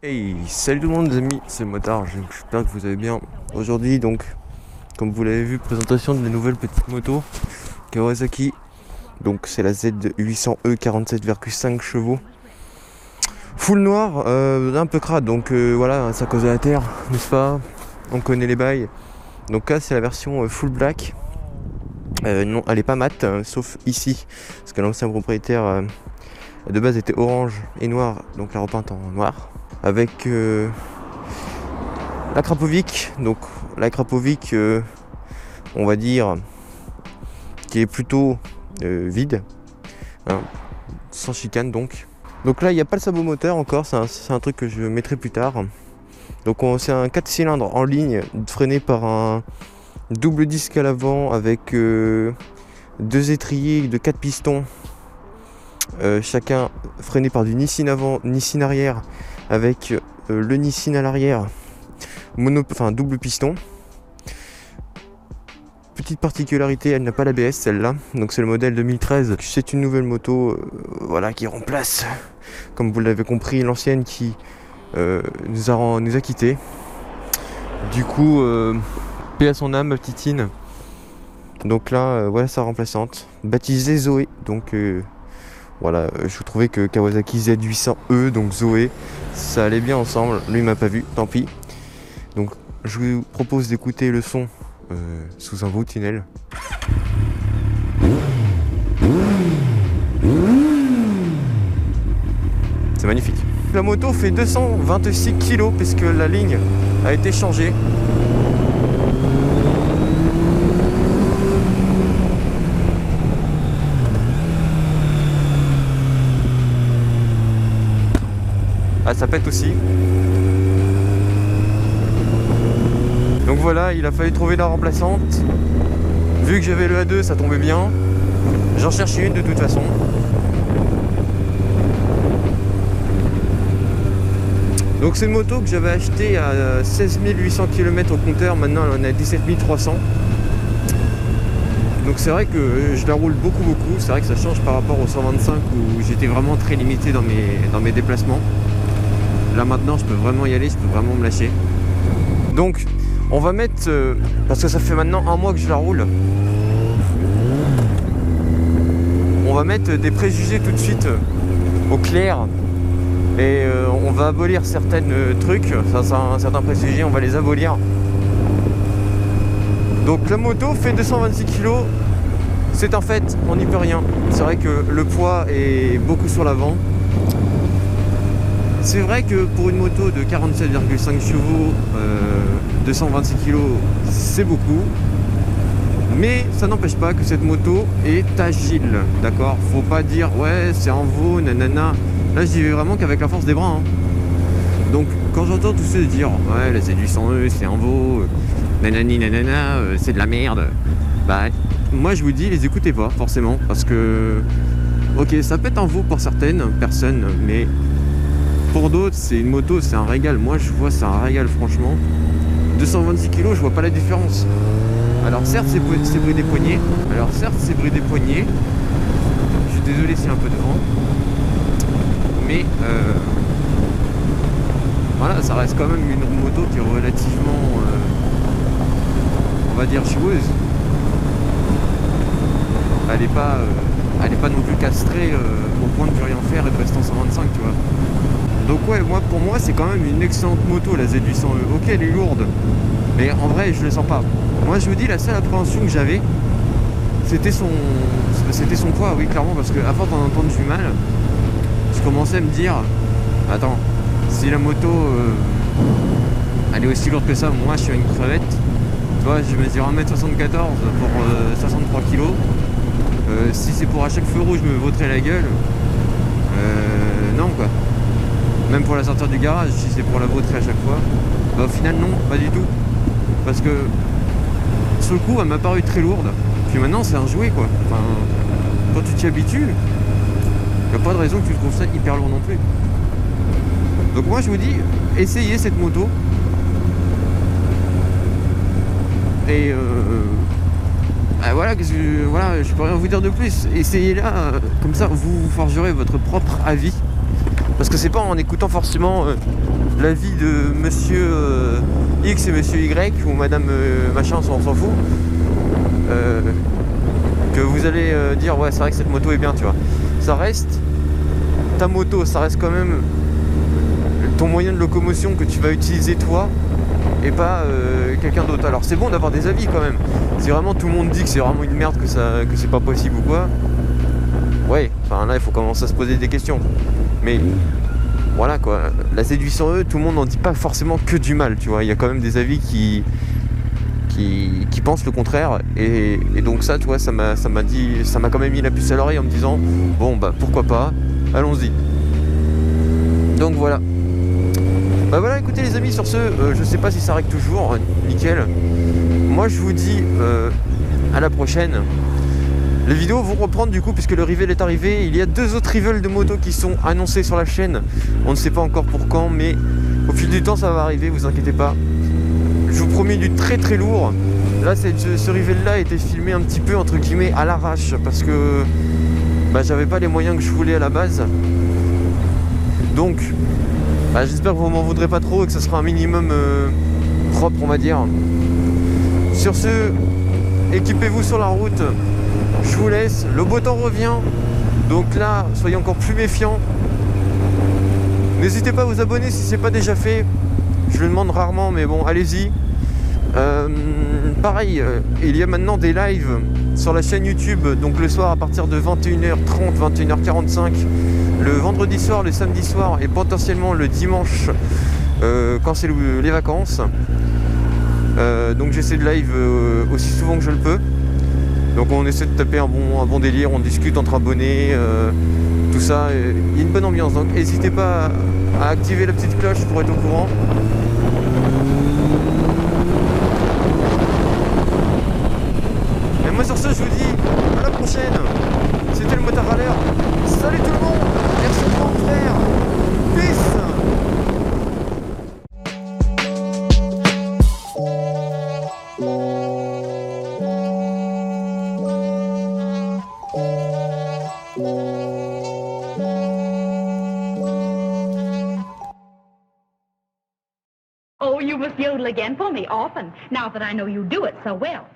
Hey, salut tout le monde les amis, c'est Motard, j'espère que vous allez bien. Aujourd'hui donc, comme vous l'avez vu, présentation de la nouvelle petite moto Kawasaki. Donc c'est la Z800E 47,5 chevaux. Full noir, un peu crade, donc voilà, ça cause de la terre, n'est-ce pas? On connaît les bails. Donc là c'est la version full black. Non, elle est pas mate, sauf ici, parce que l'ancien propriétaire de base était orange et noir, donc la repeinte en noir. Avec la Krapovic, donc la Krapovic on va dire qui est plutôt vide, hein, sans chicane donc. Donc là il n'y a pas le sabot moteur encore, c'est un truc que je mettrai plus tard. Donc c'est un 4 cylindres en ligne freiné par un double disque à l'avant avec deux étriers de 4 pistons, chacun freiné par du Nissin avant, Nissin arrière, avec le Nissin à l'arrière, double piston. Petite particularité, elle n'a pas l'ABS celle-là, donc c'est le modèle 2013. C'est une nouvelle moto voilà, qui remplace, comme vous l'avez compris, l'ancienne qui nous a quittés. Du coup, paix à son âme, ma petitine. Donc là, voilà sa remplaçante, baptisée Zoé. Donc voilà, je trouvais que Kawasaki Z800E, donc Zoé, ça allait bien ensemble. Lui il m'a pas vu, tant pis. Donc je vous propose d'écouter le son sous un beau tunnel. C'est magnifique. La moto fait 226 kg puisque la ligne a été changée. Ah, ça pète aussi. Donc voilà, il a fallu trouver la remplaçante. Vu que j'avais le A2, ça tombait bien. J'en cherchais une de toute façon. Donc c'est une moto que j'avais achetée à 16 800 km au compteur. Maintenant elle en est à 17 300. Donc c'est vrai que je la roule beaucoup. C'est vrai que ça change par rapport au 125 où j'étais vraiment très limité dans mes déplacements. Là maintenant je peux vraiment y aller, je peux vraiment me lâcher. Donc on va mettre, parce que ça fait maintenant un mois que je la roule, on va mettre des préjugés tout de suite au clair. Et on va abolir certains trucs, certains préjugés, on va les abolir. Donc la moto fait 226 kg, c'est un fait, on n'y peut rien. C'est vrai que le poids est beaucoup sur l'avant. C'est vrai que pour une moto de 47,5 chevaux, 226 kg, c'est beaucoup. Mais ça n'empêche pas que cette moto est agile, d'accord? Faut pas dire, ouais, c'est en veau, nanana. Là, j'y vais vraiment qu'avec la force des bras. Hein. Donc, quand j'entends tous ceux dire, ouais, la Z800E, c'est en veau, nanani, nanana, c'est de la merde. Bah, moi, je vous dis, les écoutez pas, forcément. Parce que, ok, ça peut être en veau pour certaines personnes, mais... pour d'autres, c'est une moto, c'est un régal. Moi, je vois, c'est un régal, franchement. 226 kg, je vois pas la différence. Alors, certes, c'est bruit des poignets. Je suis désolé s'il y a un peu de vent. Mais, voilà, ça reste quand même une moto qui est relativement, on va dire, joueuse. Elle n'est pas non plus castrée au point de plus rien faire et de rester en 125, tu vois. Donc ouais, pour moi c'est quand même une excellente moto la Z800E. Ok, elle est lourde, mais en vrai je le sens pas. Moi je vous dis, la seule appréhension que j'avais, c'était son poids, oui clairement, parce que à force d'en entendre du mal, je commençais à me dire, attends, si la moto elle est aussi lourde que ça, moi je suis une crevette, tu vois, je mesure 1m74 pour 63 kg. Si c'est pour à chaque feu rouge me vautrer la gueule, non quoi. Même pour la sortir du garage, si c'est pour la vautrer à chaque fois, bah au final non, pas du tout. Parce que sur le coup elle m'a paru très lourde. Puis maintenant, c'est un jouet, quoi. Enfin, quand tu t'y habitues, il n'y a pas de raison que tu trouves ça hyper lourd non plus. Donc moi, je vous dis, essayez cette moto. Et voilà, voilà, je peux rien vous dire de plus. Essayez-la, comme ça, vous forgerez votre propre avis. Parce que c'est pas en écoutant forcément l'avis de monsieur X et monsieur Y ou madame machin, on s'en fout, que vous allez dire ouais, c'est vrai que cette moto est bien, tu vois. Ça reste ta moto, ça reste quand même ton moyen de locomotion que tu vas utiliser toi et pas quelqu'un d'autre. Alors c'est bon d'avoir des avis quand même. Si vraiment tout le monde dit que c'est vraiment une merde, que c'est pas possible ou quoi, ouais, enfin là il faut commencer à se poser des questions. Mais voilà quoi, la Z800E, tout le monde n'en dit pas forcément que du mal, tu vois. Il y a quand même des avis qui pensent le contraire, et donc ça, tu vois, ça m'a quand même mis la puce à l'oreille en me disant bon bah pourquoi pas, allons-y. Donc voilà. Bah voilà, écoutez les amis, sur ce, je sais pas si ça règle toujours, nickel. Moi je vous dis à la prochaine. Les vidéos vont reprendre du coup puisque le Rivel est arrivé. Il y a 2 autres Rivel de moto qui sont annoncés sur la chaîne. On ne sait pas encore pour quand, mais au fil du temps ça va arriver, vous inquiétez pas. Je vous promets du très très lourd. Là ce Rivel là a été filmé un petit peu entre guillemets à l'arrache parce que bah, j'avais pas les moyens que je voulais à la base. Donc bah, j'espère que vous m'en voudrez pas trop et que ce sera un minimum propre, on va dire. Sur ce, équipez-vous sur la route. Je vous laisse, le beau temps revient, donc là, soyez encore plus méfiants. N'hésitez pas à vous abonner si ce n'est pas déjà fait. Je le demande rarement, mais bon, allez-y. Pareil, il y a maintenant des lives sur la chaîne YouTube, donc le soir à partir de 21h30, 21h45, le vendredi soir, le samedi soir et potentiellement le dimanche quand c'est les vacances. Donc j'essaie de live aussi souvent que je le peux. Donc on essaie de taper un bon délire, on discute entre abonnés, tout ça. Il y a une bonne ambiance, donc n'hésitez pas à activer la petite cloche pour être au courant. Et moi sur ce, je vous dis à la prochaine. C'était le motard râleur. Salut tout le monde, merci de mon frère. Peace. Oh, you must yodel again for me often, now that I know you do it so well.